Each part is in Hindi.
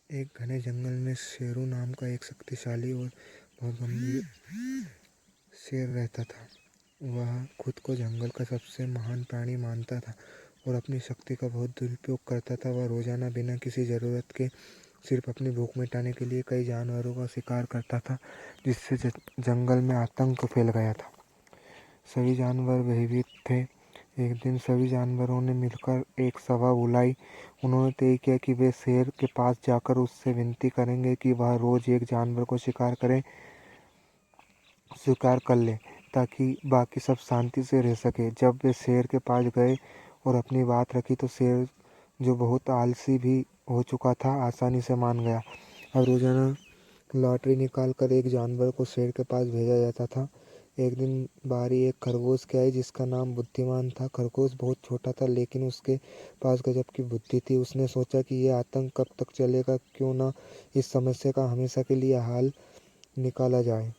एक घने जंगल में शेरू नाम का एक शक्तिशाली और बहुत गंभीर शेर रहता था। वह खुद को जंगल का सबसे महान प्राणी मानता था और अपनी शक्ति का बहुत दुरुपयोग करता था। वह रोजाना बिना किसी जरूरत के सिर्फ अपनी भूख मिटाने के लिए कई जानवरों का शिकार करता था, जिससे जंगल में आतंक फैल गया था। सभी जानवर भयभीत थे। एक दिन सभी जानवरों ने मिलकर एक सभा बुलाई। उन्होंने तय किया कि वे शेर के पास जाकर उससे विनती करेंगे कि वह रोज एक जानवर को स्वीकार कर ले, ताकि बाकी सब शांति से रह सके। जब वे शेर के पास गए और अपनी बात रखी तो शेर, जो बहुत आलसी भी हो चुका था, आसानी से मान गया। अब रोजाना लॉटरी निकाल कर एक जानवर को शेर के पास भेजा जाता था। एक दिन बारी एक खरगोश की आई, जिसका नाम बुद्धिमान था। खरगोश बहुत छोटा था, लेकिन उसके पास गजब की बुद्धि थी। उसने सोचा कि यह आतंक कब तक चलेगा, क्यों ना इस समस्या का हमेशा के लिए हल निकाला जाए।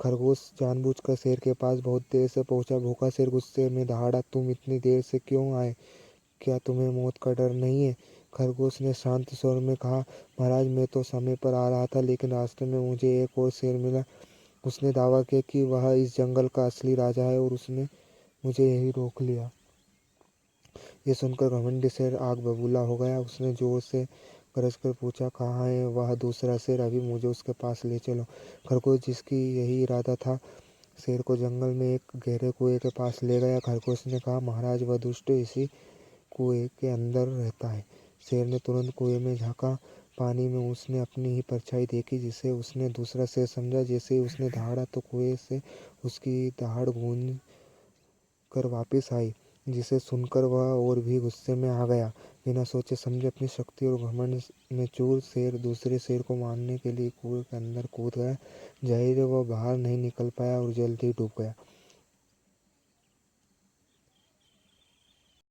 खरगोश जानबूझकर शेर के पास बहुत देर से पहुंचा। भूखा शेर गुस्से में दहाड़ा, तुम इतनी देर से क्यों आए? क्या तुम्हें मौत का डर नहीं है? खरगोश ने शांत स्वर में कहा, महाराज, मैं तो समय पर आ रहा था, लेकिन रास्ते में मुझे एक और शेर मिला। उसने दावा किया कि वह इस जंगल का असली राजा है और उसने मुझे यहीं रोक लिया। ये सुनकर घमंडी शेर आग बबूला हो गया। उसने जोर से गरजकर पूछा, कहाँ है वह दूसरा शेर? अभी मुझे उसके पास ले चलो। खरगोश, जिसकी यही इरादा था, शेर को जंगल में एक गहरे कुएं के पास ले गया। खरगोश ने कहा, महाराज, वह दुष्ट इसी कुएं के अंदर रहता है। शेर ने तुरंत कुएं में झांका। पानी में उसने अपनी ही परछाई देखी, जिसे उसने दूसरा शेर समझा। जैसे ही उसने दहाड़ा तो कुएं से उसकी दहाड़ गूंज कर वापस आई, जिसे सुनकर वह और भी गुस्से में आ गया। बिना सोचे समझे, अपनी शक्ति और घमंड में चूर, शेर दूसरे शेर को मारने के लिए कुएं के अंदर कूद गया। जाहिर है वह बाहर नहीं निकल पाया और जल्द ही डूब गया।